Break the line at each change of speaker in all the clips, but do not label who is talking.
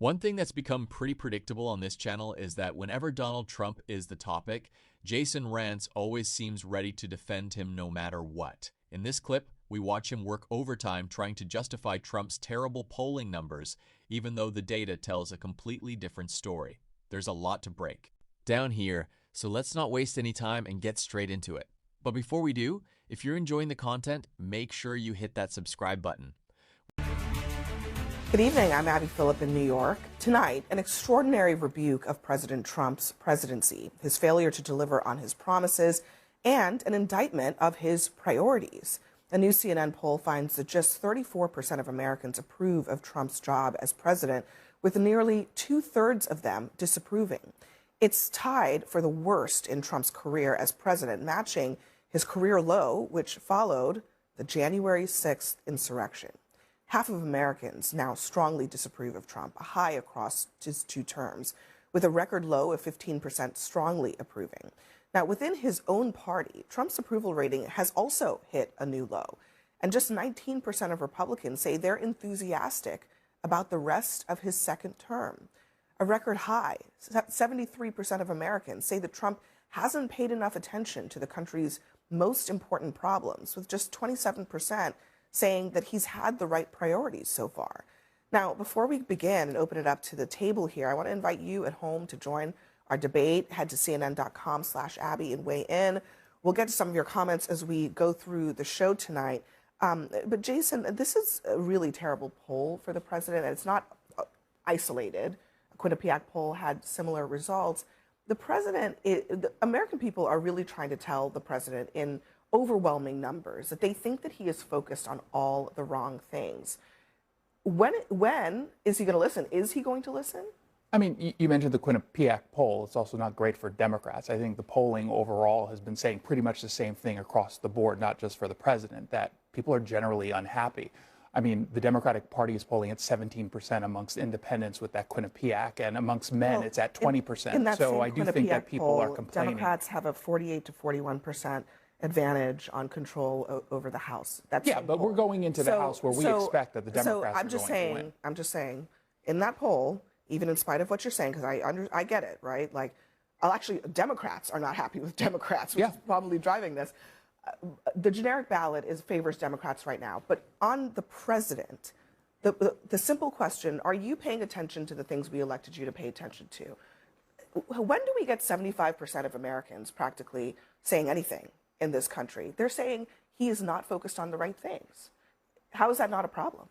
One thing that's become pretty predictable on this channel is that whenever Donald Trump is the topic, Jason Rantz always seems ready to defend him no matter what. In this clip, we watch him work overtime trying to justify Trump's terrible polling numbers, even though the data tells a completely different story. There's a lot to break down here, so let's not waste any time and get straight into it. But before we do, if you're enjoying the content, make sure you hit that subscribe button.
Good evening, I'm Abby Phillip in New York. Tonight, an extraordinary rebuke of President Trump's presidency, his failure to deliver on his promises, and an indictment of his priorities. A new CNN poll finds that just 34% of Americans approve of Trump's job as president, with nearly two-thirds of them disapproving. It's tied for the worst in Trump's career as president, matching his career low, which followed the January 6th insurrection. Half of Americans now strongly disapprove of Trump, a high across his two terms, with a record low of 15% strongly approving. Now, within his own party, Trump's approval rating has also hit a new low, and just 19% of Republicans say they're enthusiastic about the rest of his second term. A record high, 73% of Americans say that Trump hasn't paid enough attention to the country's most important problems, with just 27% saying that he's had the right priorities so far. Now, before we begin and open it up to the table here, I want to invite you at home to join our debate. Head to cnn.com/Abby and weigh in. We'll get to some of your comments as we go through the show tonight. But Jason, this is a really terrible poll for the president, and it's not isolated. A Quinnipiac poll had similar results. The president, the American people are really trying to tell the president in overwhelming numbers that they think that he is focused on all the wrong things. When is he going to listen? Is he going to listen?
I mean, you mentioned the Quinnipiac poll. It's also not great for Democrats. I think the polling overall has been saying pretty much the same thing across the board, not just for the president, that people are generally unhappy. I mean, the Democratic Party is polling at 17% amongst independents with that Quinnipiac, and amongst men, it's at 20%. So I do think that people are complaining.
Democrats have a 48 to 41% advantage on control over the House.
But we're going into the House where we expect that the Democrats are going to win.
I'm just saying, in that poll, even in spite of what you're saying, because I get it, right? Like, actually, Democrats are not happy with Democrats, which is probably driving this. The generic ballot favors Democrats right now. But on the president, the simple question, are you paying attention to the things we elected you to pay attention to? When do we get 75% of Americans practically saying anything in this country? They're saying he is not focused on the right things. How is that not a problem?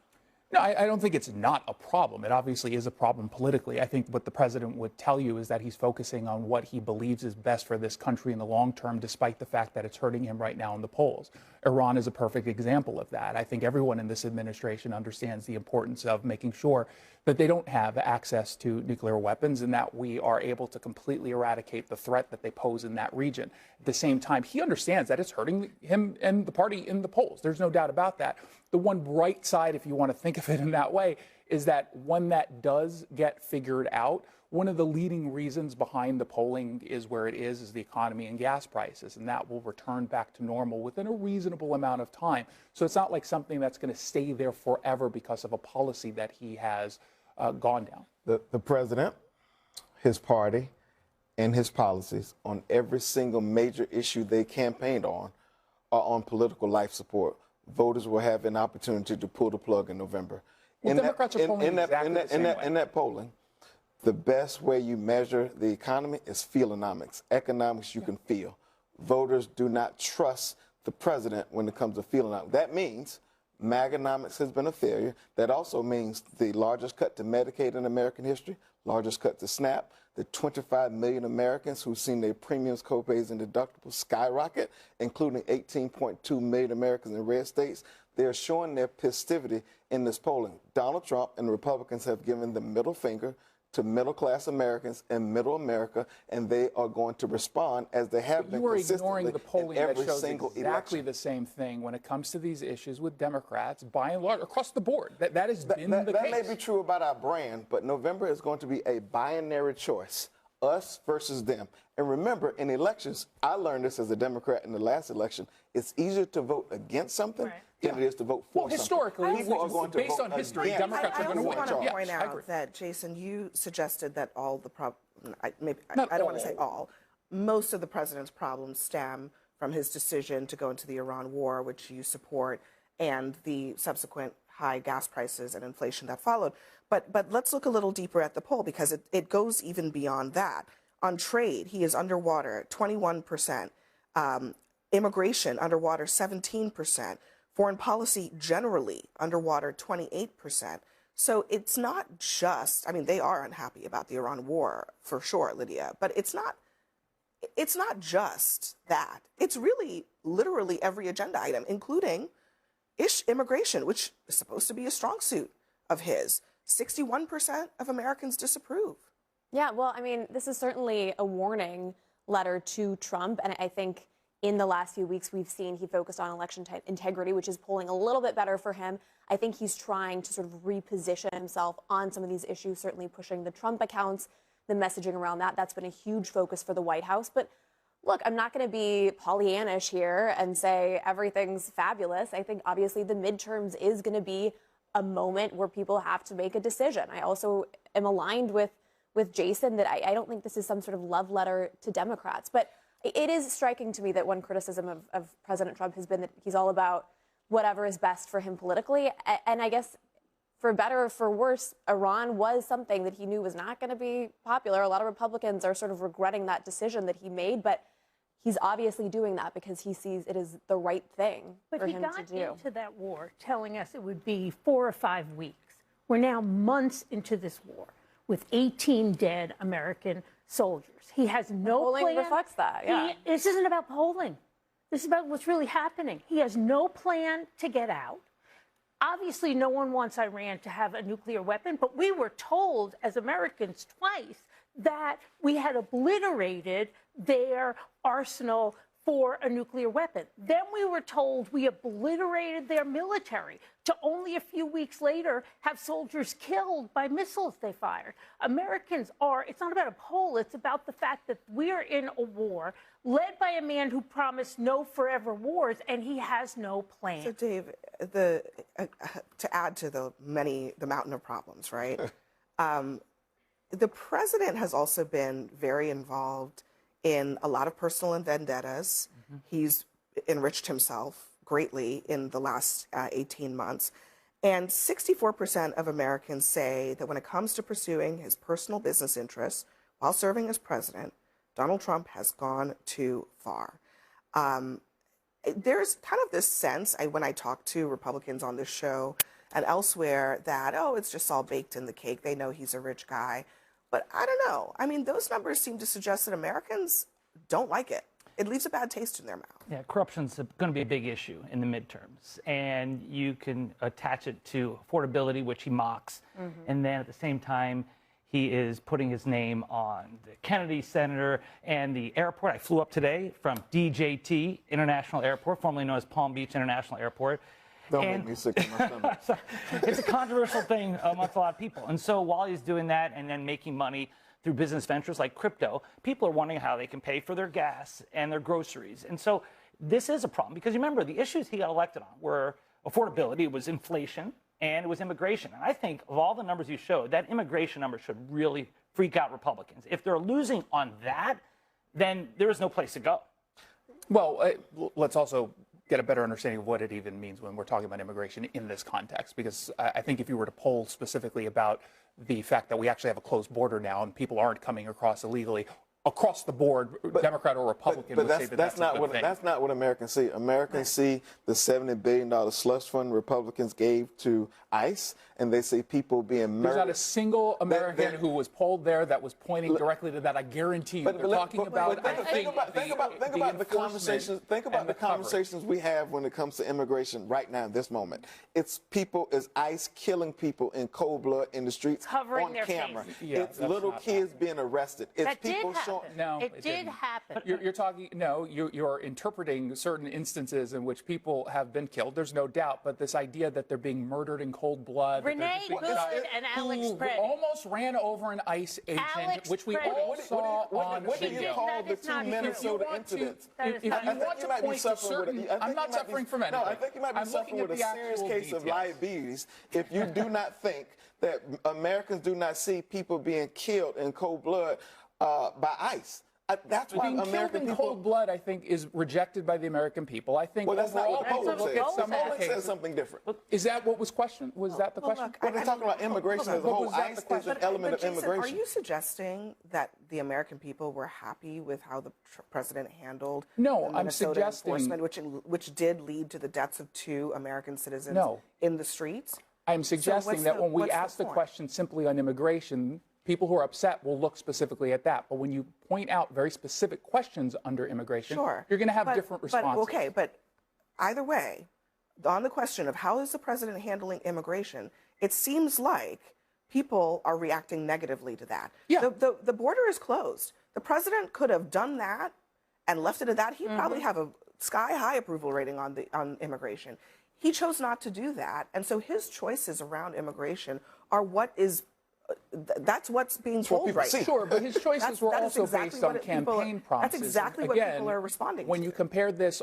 No, I don't think it's not a problem. It obviously is a problem politically. I think what the president would tell you is that he's focusing on what he believes is best for this country in the long term, despite the fact that it's hurting him right now in the polls. Iran is a perfect example of that. I think everyone in this administration understands the importance of making sure that they don't have access to nuclear weapons and that we are able to completely eradicate the threat that they pose in that region. At the same time, he understands that it's hurting him and the party in the polls. There's no doubt about that. The one bright side, if you want to think of it in that way, is that when that does get figured out, one of the leading reasons behind the polling is where it is the economy and gas prices, and that will return back to normal within a reasonable amount of time. So it's not like something that's going to stay there forever because of a policy that he has gone down.
The president, his party, and his policies on every single major issue they campaigned on are on political life support. Voters will have an opportunity to pull the plug in November.
Well, Democrats are polling exactly the same way.
In that polling, the best way you measure the economy is feelonomics. Economics you can feel. Voters do not trust the president when it comes to feelonomics. That means Maganomics has been a failure. That also means the largest cut to Medicaid in American history, largest cut to SNAP, the 25 million Americans who've seen their premiums, copays, and deductibles skyrocket, including 18.2 million Americans in red states. They're showing their passivity in this polling. Donald Trump and the Republicans have given the middle finger to middle-class Americans and middle America, and they are going to respond as they have been consistently
ignoring the polling
in every
that shows
single
exactly
election.
the same thing when it comes to these issues with Democrats, by and large, across the board. That has been the case.
That may be true about our brand, but November is going to be a binary choice. us versus them. And remember, in elections, I learned this as a Democrat in the last election, it's easier to vote against something than it is to vote for something.
Historically,
people are going to
based
vote
on history,
against.
Democrats are going to win.
I also want to point
I
out
agree.
that, Jason, you suggested that all the I
Not
don't want to
all.
say all. Most of the president's problems stem from his decision to go into the Iran war, which you support, and the subsequent high gas prices and inflation that followed. But let's look a little deeper at the poll, because it goes even beyond that. On trade, he is underwater 21%. Immigration, underwater 17%. Foreign policy, generally, underwater 28%. So it's not just, I mean, they are unhappy about the Iran war, for sure, Lydia, but it's not just that. It's really, literally every agenda item, including immigration, which is supposed to be a strong suit of his. 61% of Americans disapprove.
Yeah, well, I mean, this is certainly a warning letter to Trump, and I think in the last few weeks we've seen he focused on election integrity, which is polling a little bit better for him. I think he's trying to sort of reposition himself on some of these issues, certainly pushing the Trump accounts, the messaging around that. That's been a huge focus for the White House. But look, I'm not going to be Pollyannish here and say everything's fabulous. I think obviously the midterms is going to be a moment where people have to make a decision. I also am aligned with Jason that I don't think this is some sort of love letter to Democrats. But it is striking to me that one criticism of President Trump has been that he's all about whatever is best for him politically. And I guess for better or for worse, Iran was something that he knew was not going to be popular. A lot of Republicans are sort of regretting that decision that he made, but he's obviously doing that because he sees it as the right thing for him to do.
But he got into that war telling us it would be 4 or 5 weeks. We're now months into this war with 18 dead American soldiers. He has no
polling
plan.
reflects that, yeah.
This isn't about polling. This is about what's really happening. He has no plan to get out. Obviously, no one wants Iran to have a nuclear weapon, but we were told as Americans twice that we had obliterated their arsenal for a nuclear weapon. Then we were told we obliterated their military to only a few weeks later have soldiers killed by missiles they fired. Americans are, it's not about a poll, it's about the fact that we're in a war led by a man who promised no forever wars, and he has no plan.
So, Dave, to add to the mountain of problems, right? The president has also been very involved in a lot of personal vendettas. Mm-hmm. He's enriched himself greatly in the last 18 months. And 64% of Americans say that when it comes to pursuing his personal business interests while serving as president, Donald Trump has gone too far. There's kind of this sense, when I talk to Republicans on this show and elsewhere, that, oh, it's just all baked in the cake. They know he's a rich guy. But I don't know. I mean, those numbers seem to suggest that Americans don't like it. It leaves a bad taste in their mouth.
Yeah, corruption's going to be a big issue in the midterms. And you can attach it to affordability, which he mocks. Mm-hmm. And then at the same time, he is putting his name on the Kennedy Center and the airport. I flew up today from DJT International Airport, formerly known as Palm Beach International Airport.
Don't make me sick to my stomach.
It's a controversial thing amongst a lot of people. And so while he's doing that and then making money through business ventures like crypto, people are wondering how they can pay for their gas and their groceries. And so this is a problem because remember, the issues he got elected on were affordability, it was inflation, and it was immigration. And I think of all the numbers you showed, that immigration number should really freak out Republicans. If they're losing on that, then there is no place to go.
Well, let's also get a better understanding of what it even means when we're talking about immigration in this context. Because I think if you were to poll specifically about the fact that we actually have a closed border now and people aren't coming across illegally, across the board, Democrat or Republican, would say that's not a good thing.
That's not what Americans see. Americans see the $70 billion slush fund Republicans gave to ICE, and they see people being murdered.
There's not a single American who was polled there that was pointing directly to that. I guarantee you. They're talking about.
Think about the conversations. Think about the conversations we have when it comes to immigration right now in this moment. It's people, it's ICE killing people in cold blood in the streets
Covering
on
their
camera.
faces.
Yeah,
it's little kids being arrested. It's
That did
people
happen. happen.
No,
it did happen.
You're talking, no, you're interpreting certain instances in which people have been killed. There's no doubt. But this idea that they're being murdered in cold blood.
Renee Good and Alex
who
Preddy
almost ran over an ICE agent,
Alex
which we
Preddy.
all saw on
What do you
video.
call the
That is
two
not true.
Minnesota
You want to-
incidents?
If you
I think
want
you
to
might be
point to
suffering with
certain,
I think
I'm
you
not
might
suffering
be-
from anything.
No, I think you might be
I'm
suffering
looking
with
at
a
the
serious
actual
case of
details.
diabetes if you do not think that Americans do not see people being killed in cold blood by ICE. That's why
Being killed
American
in
people.
cold blood, I think, is rejected by the American people. I think
Well, that's not what the
overall,
poll
look at
says.
some
The
of the
poll says
cases.
something different.
Is that what was questioned? Was that the question?
look,
Well, they're talking about immigration as a
What
whole.
was that
ICE
the
is
question?
an element of
Jason,
immigration.
are you suggesting that the American people were happy with how the president handled
No,
the
I'm
Minnesota
suggesting-
enforcement, which did lead to the deaths of 2 American citizens
No.
in the streets?
I'm suggesting that when we ask the
point?
question simply on immigration, people who are upset will look specifically at that. But when you point out very specific questions under immigration,
Sure.
you're going to have
But-
different responses.
But either way, on the question of how is the president handling immigration, it seems like people are reacting negatively to that.
Yeah.
The border is closed. The president could have done that and left it at that. He'd probably have a sky-high approval rating on immigration. He chose not to do that, and so his choices around immigration are what is. That's what's being told right now.
Sure, but his choices were
that is
also
exactly
based on
what people-
campaign promises.
That's exactly what
Again,
people are responding
when
to.
you compare this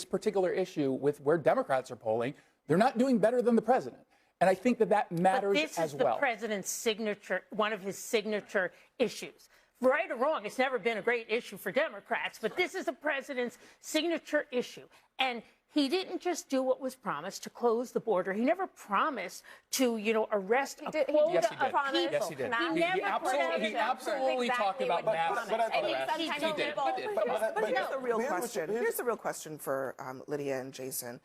particular issue with where Democrats are polling, they're not doing better than the president. And I think that matters
But this
as
is the
well.
president's signature, one of his signature issues. Right or wrong, it's never been a great issue for Democrats, but this is the president's signature issue. And he didn't just do what was promised to close the border. He never promised to, arrest a quota
Yes, he did.
of people.
Yes, he did.
He
He
never
absolutely talked about mass
but I think
arrests.
sometimes
He did.
people-
He did.
But here's the real
here's what
question.
you-
Here's the real question for Lydia and Jason.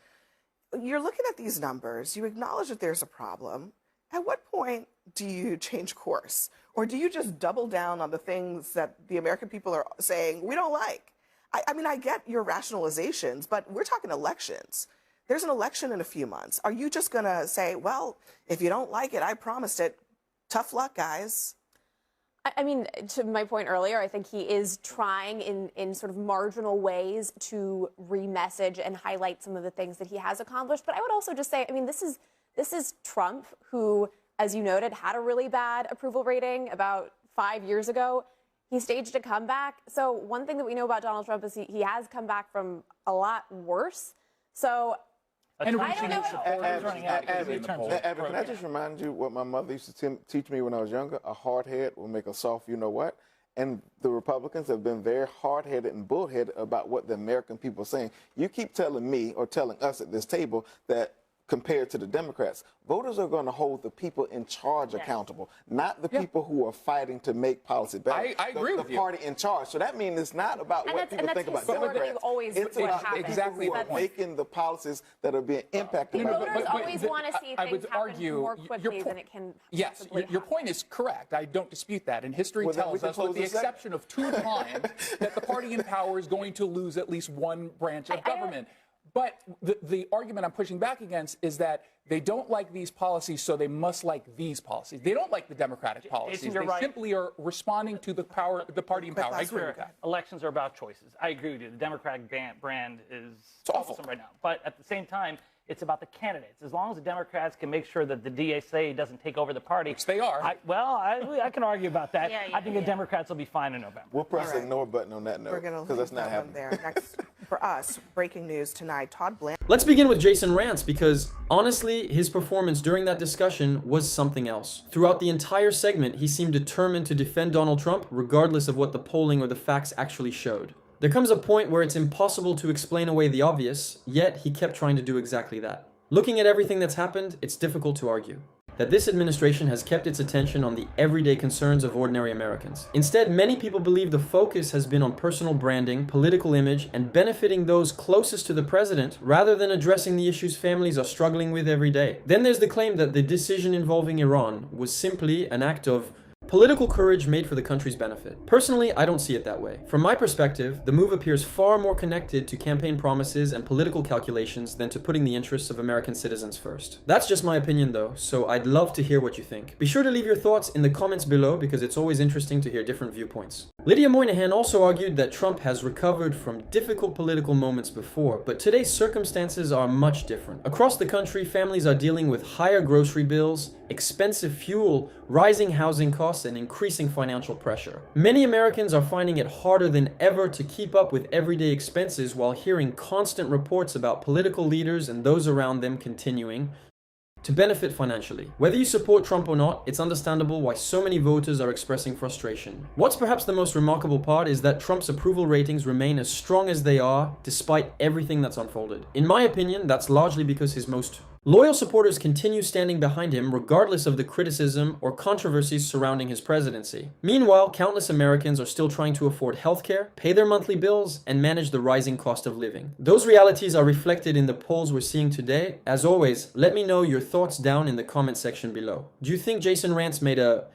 You're looking at these numbers. You acknowledge that there's a problem. At what point do you change course? Or do you just double down on the things that the American people are saying we don't like? I mean, I get your rationalizations, but we're talking elections. There's an election in a few months. Are you just going to say, well, if you don't like it, I promised it. Tough luck, guys.
I mean, to my point earlier, I think he is trying in sort of marginal ways to re-message and highlight some of the things that he has accomplished. But I would also just say, I mean, this is Trump, who, as you noted, had a really bad approval rating about 5 years ago. He staged a comeback. So one thing that we know about Donald Trump is he has come back from a lot worse. So
And
I don't know.
Evan, can I just remind you what my mother used to teach me when I was younger? A hard head will make a soft you-know-what. And the Republicans have been very hard-headed and bullheaded about what the American people are saying. You keep telling me or telling us at this table that compared to the Democrats, voters are going to hold the people in charge accountable, not the people who are fighting to make policy better.
I agree with
the
you.
party in charge. So that means it's not about what people think about Democrats. It's about the people who are making the policies that are being impacted by
voters always want to see
I
things
would
happen
argue
more quickly than it can
Yes,
possibly
your
happen.
point is correct. I don't dispute that. And history
Well, then we
tells
can
us, with
close
the
this segment.
exception of 2 times, that the party in power is going to lose at least one branch of government. But the argument I'm pushing back against is that they don't like these policies, so they must like these policies. They don't like the Democratic policies.
you're
They
right.
simply are responding to the party in power. I agree with that.
Elections are about choices. I agree with you. The Democratic brand is
awful.
awesome right now. But at the same time, it's about the candidates. As long as the Democrats can make sure that the DSA doesn't take over the party.
Which they are.
I can argue about that. I think the Democrats will be fine in November.
We'll press the ignore button on that
We're
note
going to
because that's
leave
not
that one
happening.
there. Next, for us, breaking news tonight, Todd Blanchard.
Let's begin with Jason Rantz because, honestly, his performance during that discussion was something else. Throughout the entire segment, he seemed determined to defend Donald Trump regardless of what the polling or the facts actually showed. There comes a point where it's impossible to explain away the obvious, yet he kept trying to do exactly that. Looking at everything that's happened, it's difficult to argue that this administration has kept its attention on the everyday concerns of ordinary Americans. Instead, many people believe the focus has been on personal branding, political image, and benefiting those closest to the president, rather than addressing the issues families are struggling with every day. Then there's the claim that the decision involving Iran was simply an act of Political courage made for the country's benefit. Personally, I don't see it that way. From my perspective, the move appears far more connected to campaign promises and political calculations than to putting the interests of American citizens first. That's just my opinion though, so I'd love to hear what you think. Be sure to leave your thoughts in the comments below because it's always interesting to hear different viewpoints. Lydia Moynihan also argued that Trump has recovered from difficult political moments before, but today's circumstances are much different. Across the country, families are dealing with higher grocery bills, expensive fuel, rising housing costs, and increasing financial pressure. Many Americans are finding it harder than ever to keep up with everyday expenses while hearing constant reports about political leaders and those around them continuing to benefit financially. Whether you support Trump or not, it's understandable why so many voters are expressing frustration. What's perhaps the most remarkable part is that Trump's approval ratings remain as strong as they are despite everything that's unfolded. In my opinion, that's largely because his most loyal supporters continue standing behind him regardless of the criticism or controversies surrounding his presidency. Meanwhile, countless Americans are still trying to afford healthcare, pay their monthly bills, and manage the rising cost of living. Those realities are reflected in the polls we're seeing today. As always, let me know your thoughts down in the comment section below. Do you think Jason Rantz made a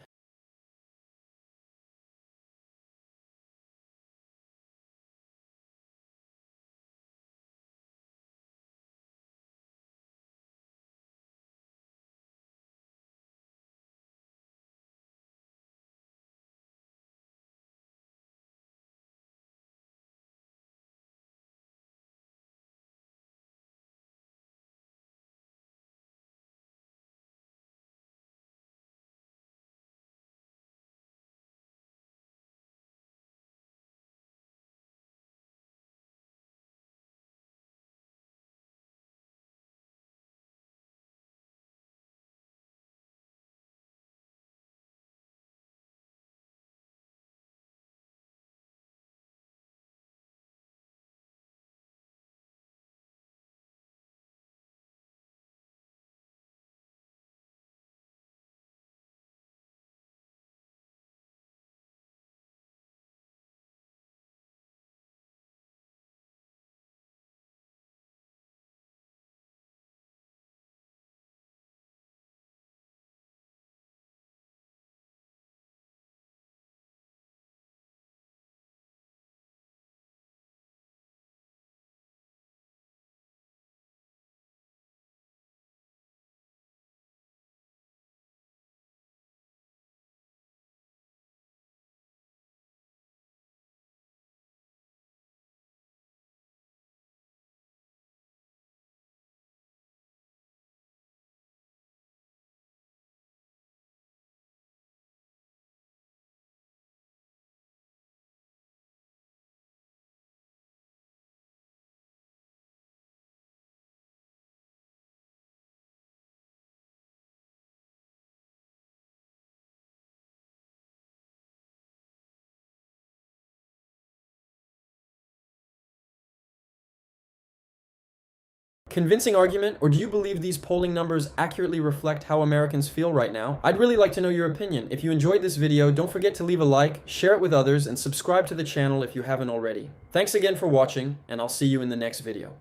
convincing argument, or do you believe these polling numbers accurately reflect how Americans feel right now? I'd really like to know your opinion. If you enjoyed this video, don't forget to leave a like, share it with others, and subscribe to the channel if you haven't already. Thanks again for watching, and I'll see you in the next video.